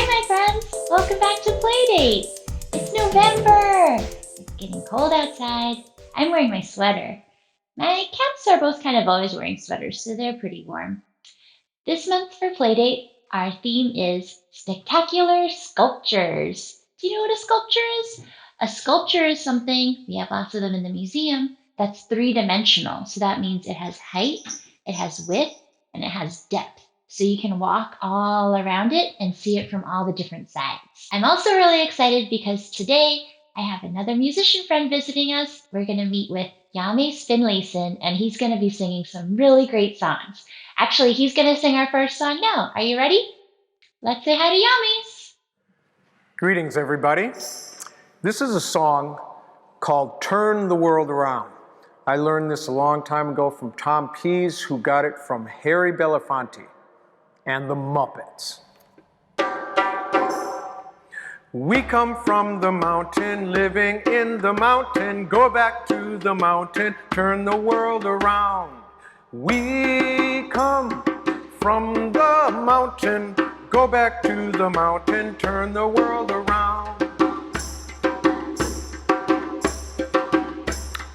my friends! Welcome back to Playdate! It's November! It's getting cold outside. I'm wearing my sweater. My cats are both kind of always wearing sweaters, so they're pretty warm. This month for Playdate, our theme is spectacular sculptures. Do you know what a sculpture is? A sculpture is something, we have lots of them in the museum, that's three-dimensional. So that means it has height, it has width, and it has depth. So you can walk all around it and see it from all the different sides. I'm also really excited because today I have another musician friend visiting us. We're going to meet with Jahmes and he's going to be singing some really great songs. Actually, he's going to sing our first song now. Are you ready? Let's say hi to Jahmes. Greetings, everybody. This is a song called Turn the World Around. I learned this a long time ago from Tom Pease, who got it from Harry Belafonte and the Muppets. We come from the mountain, living in the mountain, go back to the mountain, turn the world around. We come from the mountain, go back to the mountain, turn the world around.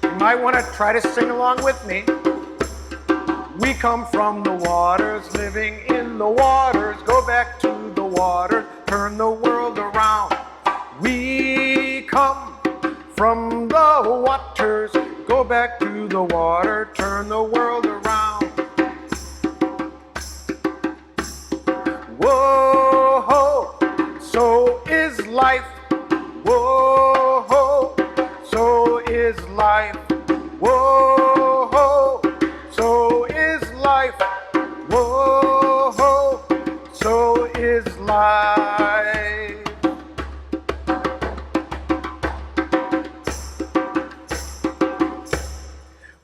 You might want to try to sing along with me. We come from the waters, living in the waters, go back to the water, turn the world around. We come from the waters, go back to the water, turn the world around. Whoa, so is life. Whoa, so is life. Whoa, so is life. Whoa, so is life.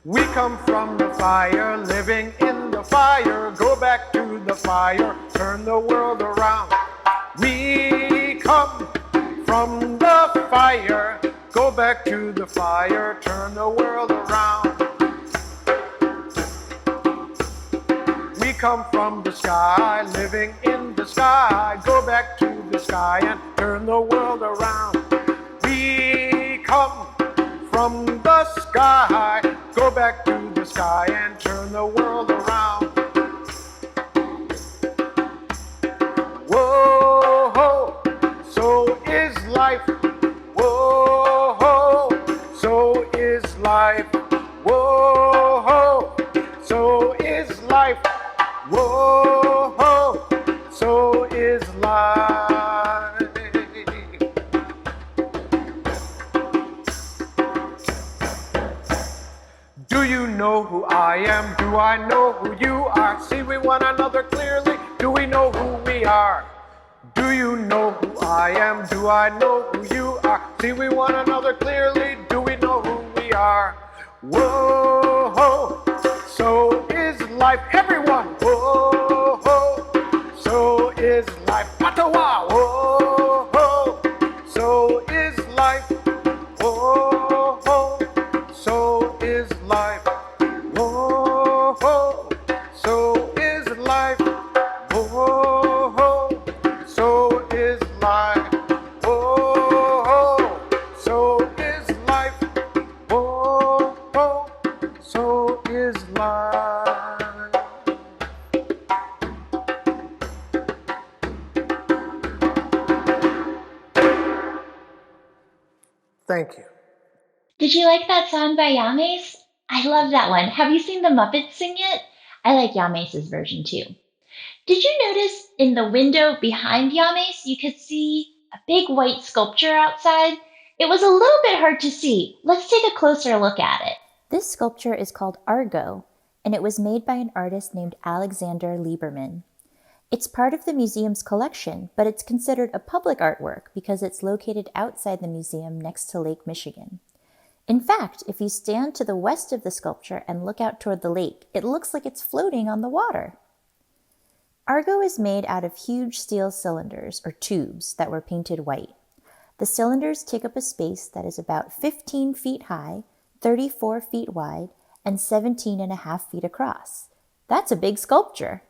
We come from the fire, living in the fire, go back to the fire, turn the world around. We come from the fire, go back to the fire, turn the world around. We come from the sky, living in the sky, go back to the sky and turn the world around. We come from the sky, go back to the sky and turn the world around. Whoa, so is life. Whoa, so is life. Whoa, so is life. Whoa, so is life. Do you know who I am? Do I know who you are? See we one another clearly. Do we know who we are? Do you know who I am? Do I know who you are? See we one another clearly. Do we know who we are? Whoa, so is life. Everyone. Whoa, so is life. Patawa. Whoa, so is life. Whoa, so is life. Whoa, so is life. Whoa, so is life. Whoa, so is life. Whoa, so is life. Thank you. Did you like that song by Jahmes? I love that one. Have you seen the Muppets sing it? I like Jahmes' version too. Did you notice in the window behind Jahmes you could see a big white sculpture outside? It was a little bit hard to see. Let's take a closer look at it. This sculpture is called Argo, and it was made by an artist named Alexander Liberman. It's part of the museum's collection, but it's considered a public artwork because it's located outside the museum next to Lake Michigan. In fact, if you stand to the west of the sculpture and look out toward the lake, it looks like it's floating on the water. Argo is made out of huge steel cylinders, or tubes, that were painted white. The cylinders take up a space that is about 15 feet high, 34 feet wide, and 17.5 feet across. That's a big sculpture.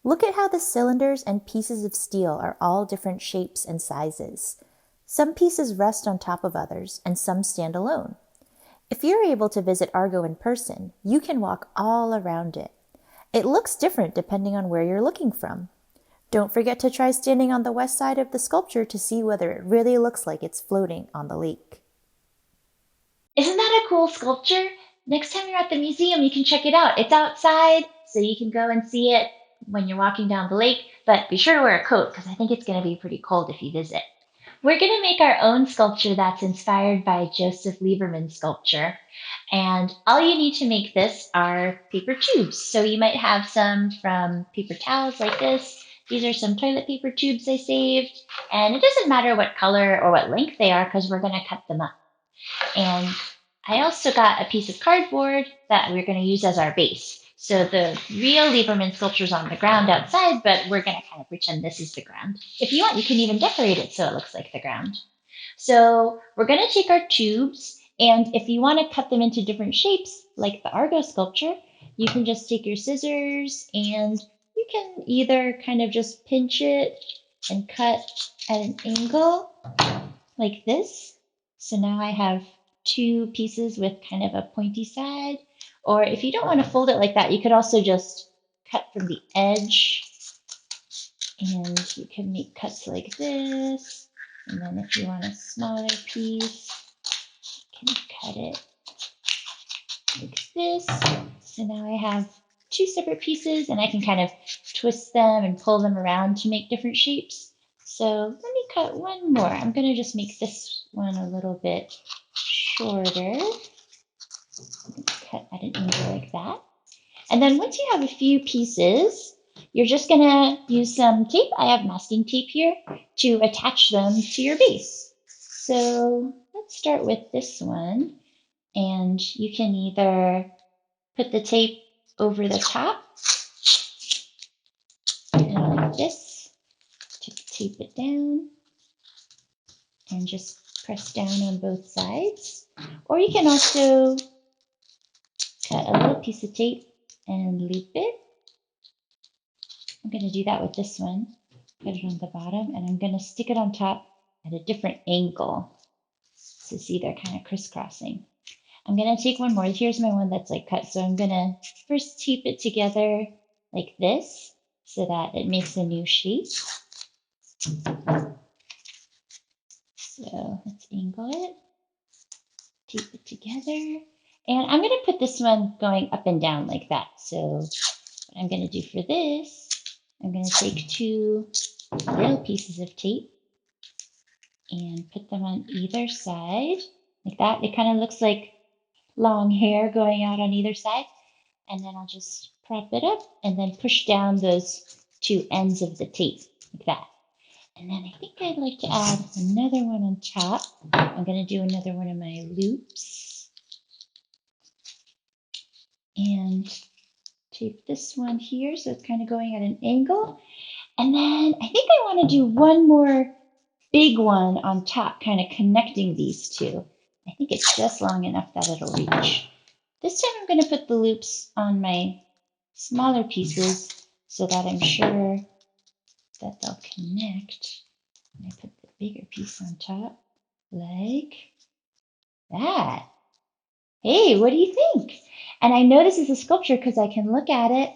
Look at how the cylinders and pieces of steel are all different shapes and sizes. Some pieces rest on top of others, and some stand alone. If you're able to visit Argo in person, you can walk all around it. It looks different depending on where you're looking from. Don't forget to try standing on the west side of the sculpture to see whether it really looks like it's floating on the lake. Isn't that a cool sculpture? Next time you're at the museum, you can check it out. It's outside, so you can go and see it when you're walking down the lake, but be sure to wear a coat because I think it's going to be pretty cold if you visit. We're going to make our own sculpture that's inspired by Joseph Lieberman's sculpture. And all you need to make this are paper tubes. So you might have some from paper towels like this. These are some toilet paper tubes I saved. And it doesn't matter what color or what length they are because we're going to cut them up. And I also got a piece of cardboard that we're going to use as our base. So the real Lieberman sculpture is on the ground outside, but we're going to kind of pretend this is the ground. If you want, you can even decorate it so it looks like the ground. So we're going to take our tubes, and if you want to cut them into different shapes, like the Argo sculpture, you can just take your scissors and you can either kind of just pinch it and cut at an angle like this. So now I have two pieces with kind of a pointy side. Or if you don't want to fold it like that, you could also just cut from the edge. And you can make cuts like this. And then if you want a smaller piece, you can cut it like this. So now I have two separate pieces and I can kind of twist them and pull them around to make different shapes. So let me cut one more. I'm going to just make this one a little bit shorter. Cut at an angle like that. And then once you have a few pieces, you're just going to use some tape. I have masking tape here to attach them to your base. So let's start with this one. And you can either put the tape over the top and like this to tape it down and just press down on both sides. Or you can also cut a little piece of tape and loop it. I'm going to do that with this one. Put it on the bottom and I'm going to stick it on top at a different angle. So see, they're kind of crisscrossing. I'm going to take one more. Here's my one that's like cut. So I'm going to first tape it together like this so that it makes a new shape. So let's angle it, tape it together. And I'm going to put this one going up and down like that. So what I'm going to do for this, I'm going to take two little pieces of tape and put them on either side like that. It kind of looks like long hair going out on either side. And then I'll just prop it up and then push down those two ends of the tape like that. And then I think I'd like to add another one on top. I'm going to do another one of my loops. And tape this one here so it's kind of going at an angle. And then I think I want to do one more big one on top, kind of connecting these two. I think it's just long enough that it'll reach. This time I'm going to put the loops on my smaller pieces so that I'm sure that they'll connect. And I put the bigger piece on top like that. Hey, what do you think? And I know this is a sculpture because I can look at it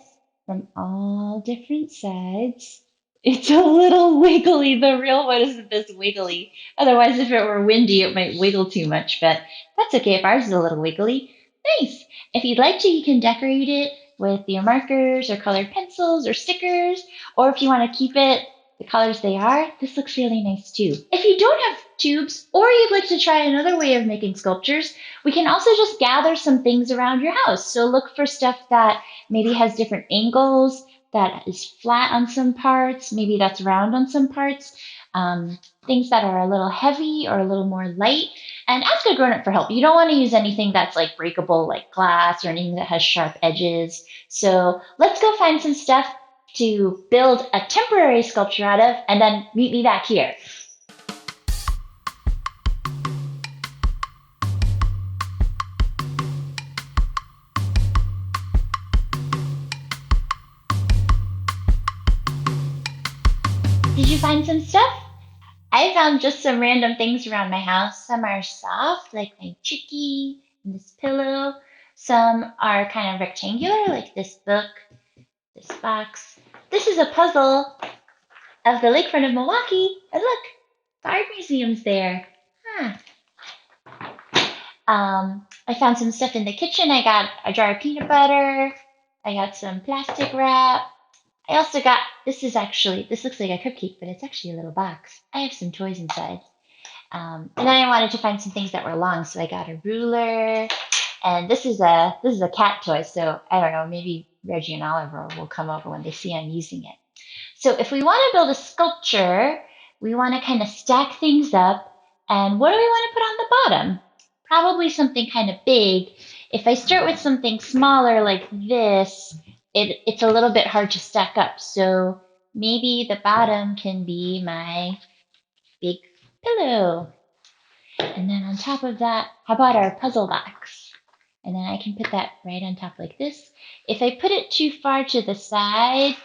from all different sides. It's a little wiggly. The real one isn't this wiggly. Otherwise, if it were windy, it might wiggle too much, but that's okay if ours is a little wiggly. Nice. If you'd like to, you can decorate it with your markers or colored pencils or stickers, or if you want to keep it the colors they are, this looks really nice too. If you don't have tubes or you'd like to try another way of making sculptures, we can also just gather some things around your house. So look for stuff that maybe has different angles, that is flat on some parts, maybe that's round on some parts, things that are a little heavy or a little more light. And ask a grown-up for help. You don't want to use anything that's like breakable, like glass, or anything that has sharp edges. So let's go find some stuff to build a temporary sculpture out of, and then meet me back here. Did you find some stuff? I found just some random things around my house. Some are soft, like my chickie and this pillow. Some are kind of rectangular, like this book, this box. This is a puzzle of the lakefront of Milwaukee. And look, the art museum's there. Huh. I found some stuff in the kitchen. I got a jar of peanut butter. I got some plastic wrap. I also got, this looks like a cupcake, but it's actually a little box. I have some toys inside. And then I wanted to find some things that were long, so I got a ruler. And this is a cat toy, so I don't know, maybe Reggie and Oliver will come over when they see I'm using it. So if we want to build a sculpture, we want to kind of stack things up. And what do we want to put on the bottom? Probably something kind of big. If I start with something smaller like this, it's a little bit hard to stack up. So maybe the bottom can be my big pillow. And then on top of that, how about our puzzle box? And then I can put that right on top like this. If I put it too far to the side,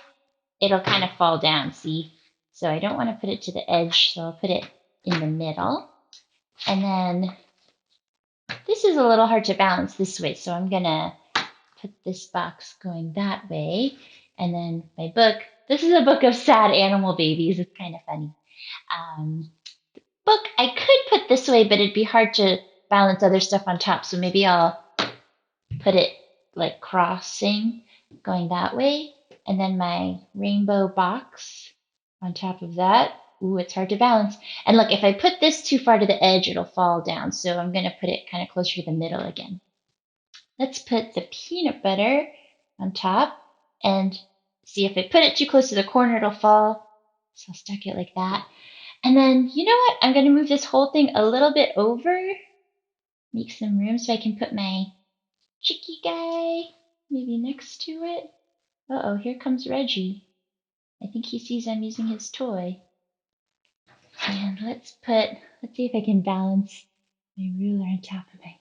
it'll kind of fall down, see? So I don't want to put it to the edge, so I'll put it in the middle. And then this is a little hard to balance this way, so I'm gonna put this box going that way. And then my book, this is a book of sad animal babies. It's kind of funny. Book I could put this way, but it'd be hard to balance other stuff on top, so maybe I'll put it like crossing, going that way. And then my rainbow box on top of that. Ooh, it's hard to balance. And look, if I put this too far to the edge, it'll fall down. So I'm going to put it kind of closer to the middle again. Let's put the peanut butter on top. And see, if I put it too close to the corner, it'll fall. So I'll stack it like that. And then, you know what? I'm going to move this whole thing a little bit over. Make some room so I can put my chickie guy maybe next to it. Uh-oh, here comes Reggie. I think he sees I'm using his toy. And let's see if I can balance my ruler on top of my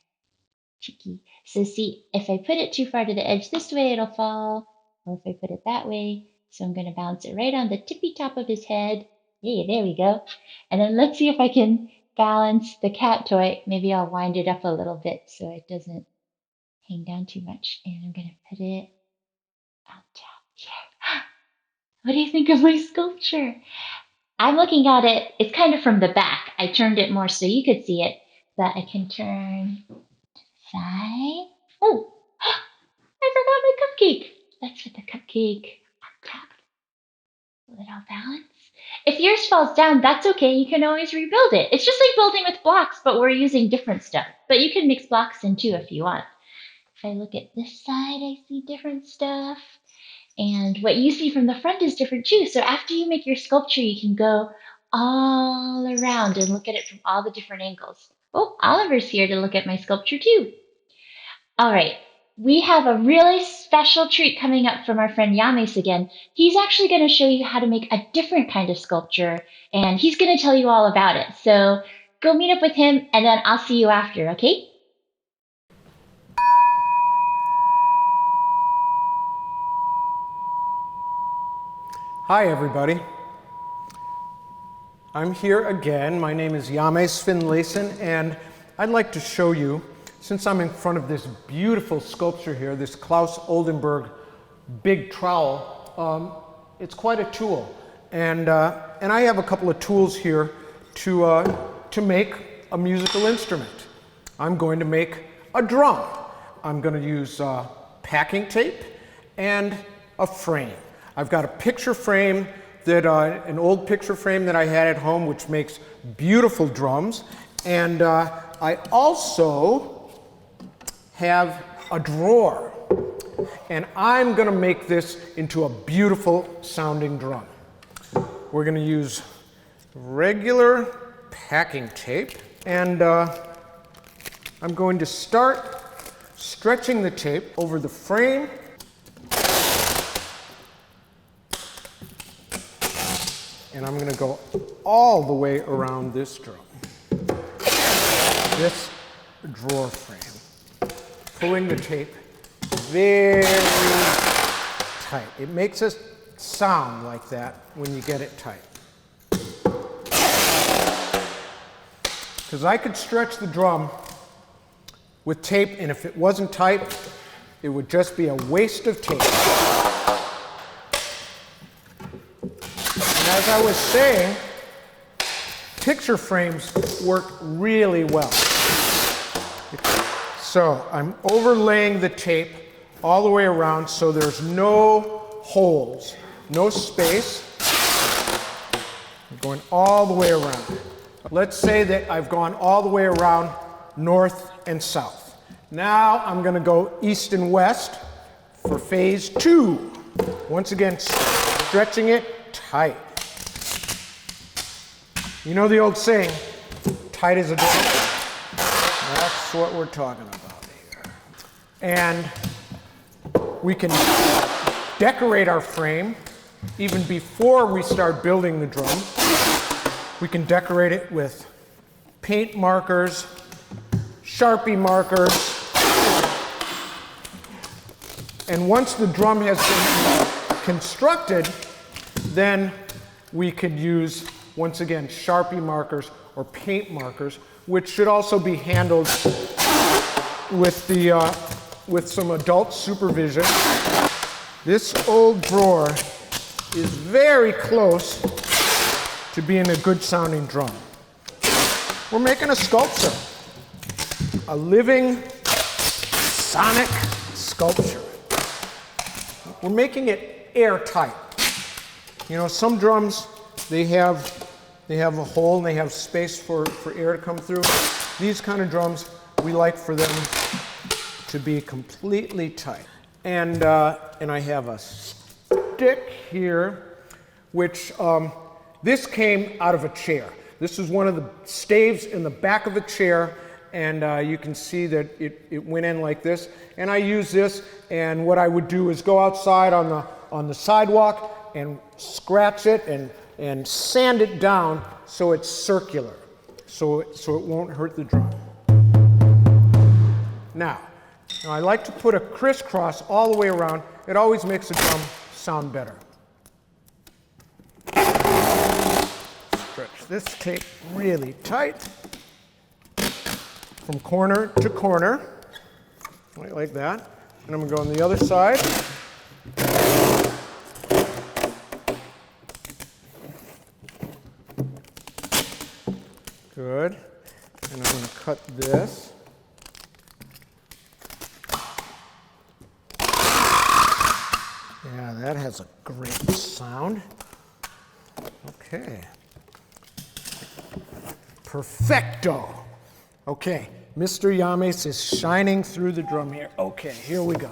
chickie. So see, if I put it too far to the edge this way, it'll fall. Or if I put it that way, so I'm going to balance it right on the tippy top of his head. Hey, there we go. And then let's see if I can balance the cat toy. Maybe I'll wind it up a little bit so it doesn't hang down too much. And I'm going to put it on top here. What do you think of my sculpture? I'm looking at it, it's kind of from the back. I turned it more so you could see it, but I can turn to the side. Oh, I forgot my cupcake. Let's put the cupcake on top. A little balance. If yours falls down, that's okay. You can always rebuild it. It's just like building with blocks, but we're using different stuff. But you can mix blocks in too if you want. If I look at this side, I see different stuff. And what you see from the front is different too. So after you make your sculpture, you can go all around and look at it from all the different angles. Oh, Oliver's here to look at my sculpture too. All right, we have a really special treat coming up from our friend Jahmes again. He's actually going to show you how to make a different kind of sculpture, and he's going to tell you all about it. So go meet up with him, and then I'll see you after, okay? Hi, everybody. I'm here again. My name is Jahmes Finlayson, and I'd like to show you, since I'm in front of this beautiful sculpture here, this Klaus Oldenburg big trowel, it's quite a tool. And I have a couple of tools here to make a musical instrument. I'm going to make a drum. I'm going to use packing tape and a frame. I've got a picture frame that an old picture frame that I had at home, which makes beautiful drums, and I also have a drawer, and I'm going to make this into a beautiful sounding drum. We're going to use regular packing tape, and I'm going to start stretching the tape over the frame. And I'm going to go all the way around this drum, this drawer frame, pulling the tape very tight. It makes a sound like that when you get it tight. Because I could stretch the drum with tape, and if it wasn't tight, it would just be a waste of tape. And as I was saying, picture frames work really well. So I'm overlaying the tape all the way around so there's no holes, no space. I'm going all the way around. Let's say that I've gone all the way around north and south. Now I'm going to go east and west for phase 2. Once again, stretching it tight. You know the old saying, tight as a drum? That's what we're talking about here. And we can decorate our frame even before we start building the drum. We can decorate it with paint markers, Sharpie markers, and once the drum has been constructed, then we could use, once again, Sharpie markers or paint markers, which should also be handled with some adult supervision. This old drawer is very close to being a good sounding drum. We're making a sculpture, a living sonic sculpture. We're making it airtight. You know, some drums, they have a hole and they have space for air to come through. These kind of drums, we like for them to be completely tight. And I have a stick here, which this came out of a chair. This is one of the staves in the back of a chair, and you can see that it went in like this. And I use this, and what I would do is go outside on the sidewalk and scratch it and sand it down so it's circular, so it won't hurt the drum. Now I like to put a crisscross all the way around. It always makes the drum sound better. Stretch this tape really tight from corner to corner, like that. And I'm going to go on the other side. Good. And I'm going to cut this. Yeah, that has a great sound. Okay. Perfecto. Okay, Mr. Jahmes is shining through the drum here. Okay, here we go.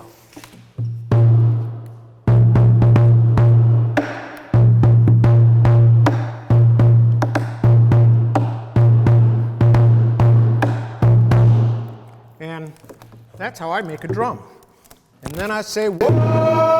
And that's how I make a drum. And then I say, whoa!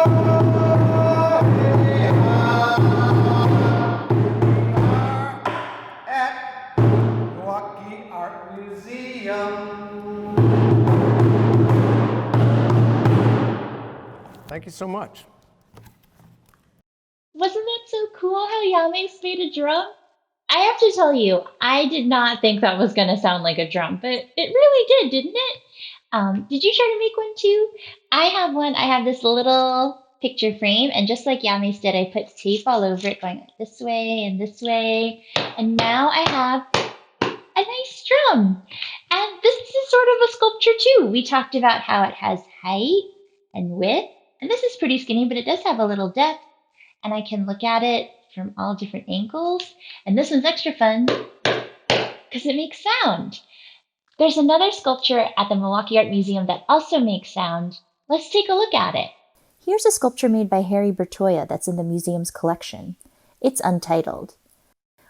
Thank you so much. Wasn't that so cool how Jahmes made a drum? I have to tell you, I did not think that was going to sound like a drum, but it really did, didn't it? Did you try to make one too? I have one. I have this little picture frame, and just like Jahmes did, I put tape all over it going this way and this way. And now I have a nice drum. And this is sort of a sculpture too. We talked about how it has height and width. And this is pretty skinny, but it does have a little depth. And I can look at it from all different angles. And this one's extra fun because it makes sound. There's another sculpture at the Milwaukee Art Museum that also makes sound. Let's take a look at it. Here's a sculpture made by Harry Bertoia that's in the museum's collection. It's untitled.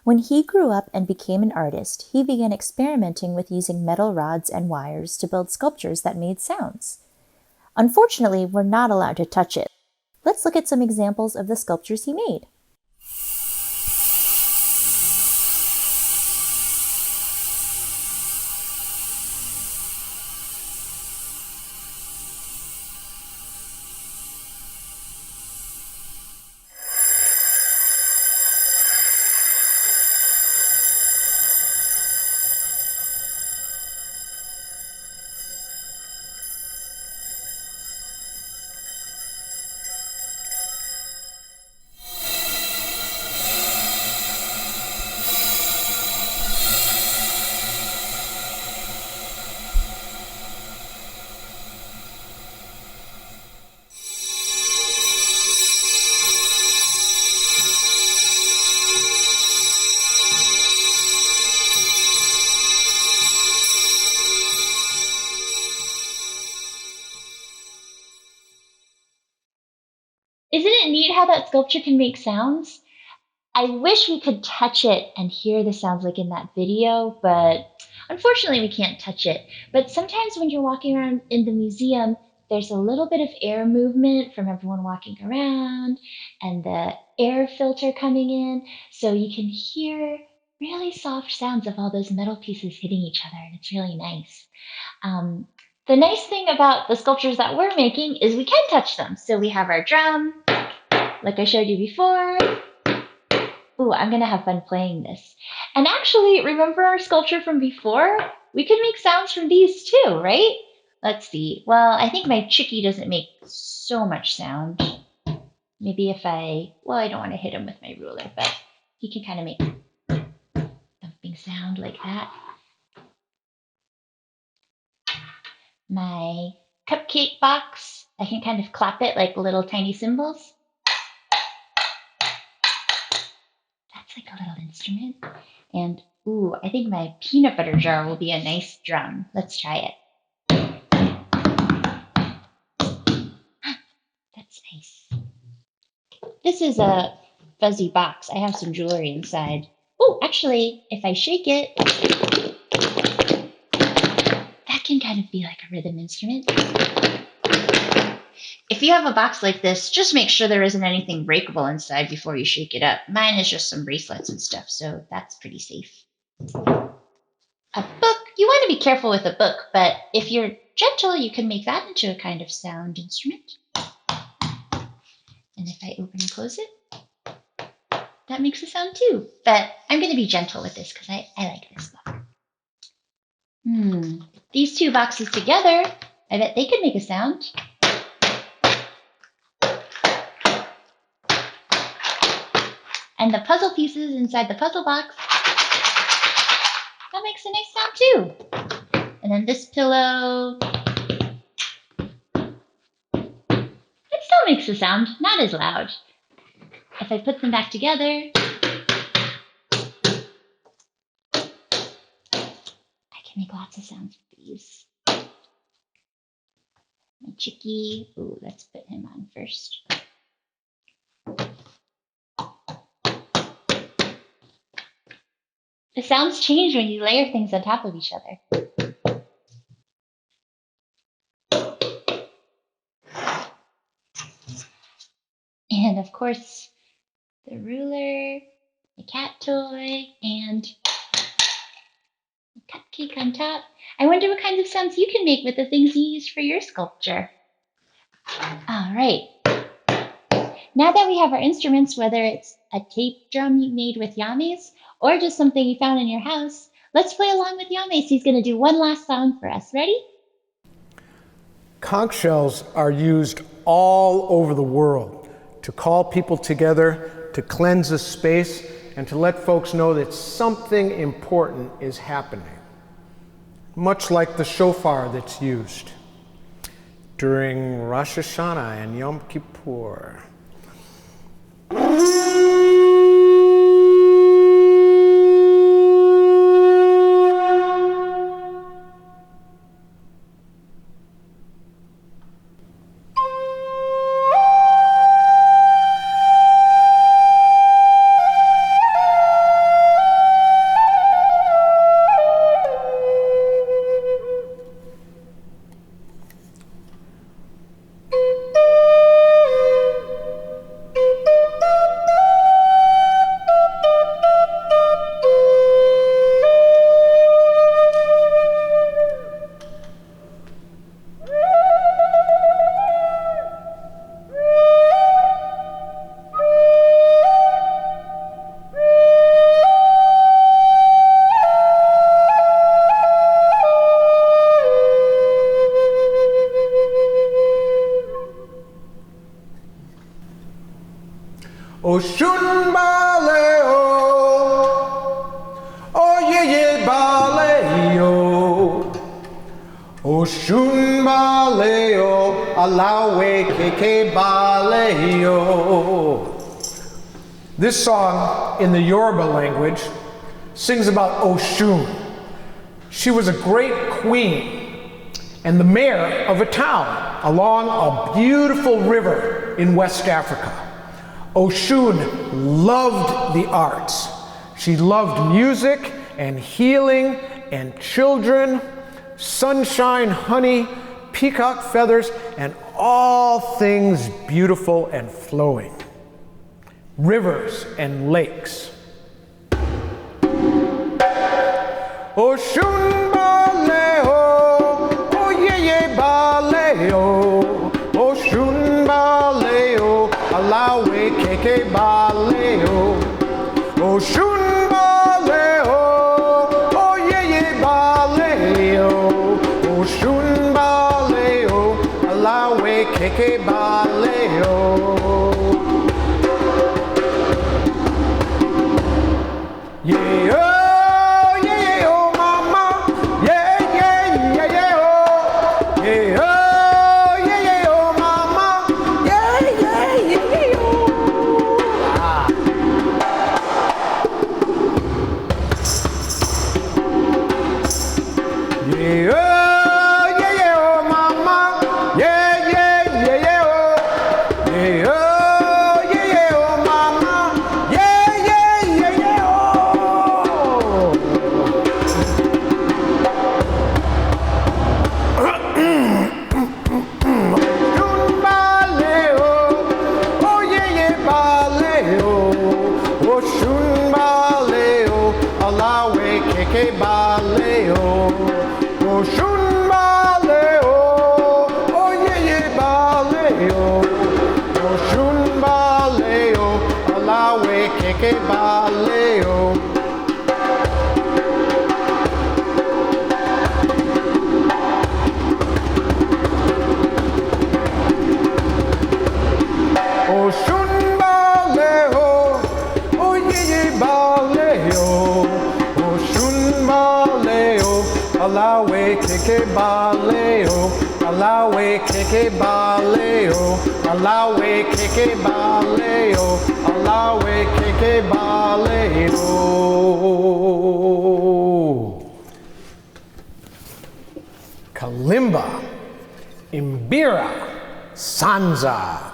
When he grew up and became an artist, he began experimenting with using metal rods and wires to build sculptures that made sounds. Unfortunately, we're not allowed to touch it. Let's look at some examples of the sculptures he made. Isn't it neat how that sculpture can make sounds? I wish we could touch it and hear the sounds like in that video, but unfortunately we can't touch it. But sometimes when you're walking around in the museum, there's a little bit of air movement from everyone walking around and the air filter coming in, so you can hear really soft sounds of all those metal pieces hitting each other, and it's really nice. Um, the nice thing about the sculptures that we're making is we can touch them. So we have our drum, like I showed you before. Ooh, I'm gonna have fun playing this. And actually, remember our sculpture from before? We could make sounds from these too, right? Let's see. Well, I think my chickie doesn't make so much sound. Maybe if I don't want to hit him with my ruler, but he can kind of make thumping sound like that. My cupcake box, I can kind of clap it like little tiny cymbals. That's like a little instrument. And ooh, I think my peanut butter jar will be a nice drum. Let's try it. That's nice. This is a fuzzy box. I have some jewelry inside. Oh, actually, if I shake it, that can kind of be like a rhythm instrument. If you have a box like this, just make sure there isn't anything breakable inside before you shake it up. Mine is just some bracelets and stuff, so that's pretty safe. A book, you want to be careful with a book, but if you're gentle, you can make that into a kind of sound instrument. And if I open and close it, that makes a sound too. But I'm going to be gentle with this because I like this book. These two boxes together, I bet they could make a sound. And the puzzle pieces inside the puzzle box, that makes a nice sound too. And then this pillow, it still makes a sound, not as loud. If I put them back together, I can make lots of sounds with these. My chickie, ooh, let's put him on first. The sounds change when you layer things on top of each other. And of course, the ruler, the cat toy, and a cupcake on top. I wonder what kinds of sounds you can make with the things you use for your sculpture. All right. Now that we have our instruments, whether it's a tape drum you made with Jahmes or just something you found in your house, let's play along with Jahmes. He's going to do one last song for us. Ready? Conch shells are used all over the world to call people together, to cleanse a space, and to let folks know that something important is happening. Much like the shofar that's used during Rosh Hashanah and Yom Kippur. Oshun baleo, oh ye ye baleo, Oshun baleo, alawe keke baleo. This song in the Yoruba language sings about Oshun. She was a great queen and the mayor of a town. along a beautiful river in West Africa. Oshun loved the arts. She loved music and healing and children, sunshine, honey, peacock feathers, and all things beautiful and flowing. Rivers and lakes. Oshun baleo, oh yeah yeah baleo, Oshun baleo, alawe keke baleo, Oshun baleo, oh yeah yeah baleo, Oshun baleo, alawe keke baleo. Yeah, oh, yeah, oh, mama. Yeah, yeah, yeah, yeah, oh. Yeah, oh, yeah, oh, mama. Yeah, yeah, yeah, oh. Ah. Yeah, oh, yeah, oh, mama. Yeah, yeah, yeah, yeah, oh. Yeah, oh, yeah, oh, mama. Yeah, yeah, yeah, yeah, oh. Oshun baleo, oh yeah yeah baleo, Oshun baleo, alawe keke baleo, Oshun baleo, oh yeah yeah baleo, Oshun baleo, alawe keke baleo. Oshun baleo, oh yeah yeah baleo, Oshun baleo, alawe keke baleo, alawe keke baleo, alawe keke baleo, alawe keke baleo. Kalimba, Imbira, Sanza.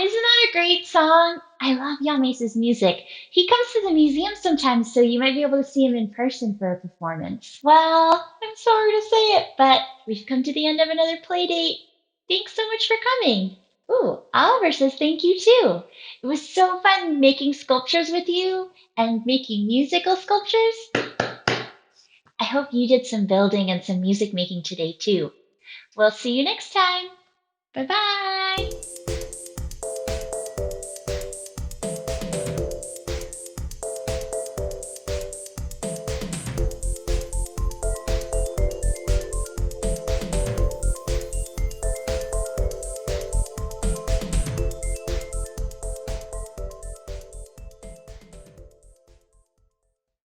Isn't that a great song? song. I love Jahmes' music. He comes to the museum sometimes, so you might be able to see him in person for a performance. Well, I'm sorry to say it, but we've come to the end of another play date. Thanks so much for coming. Ooh, Oliver says thank you too. It was so fun making sculptures with you and making musical sculptures. I hope you did some building and some music making today too. We'll see you next time. Bye bye.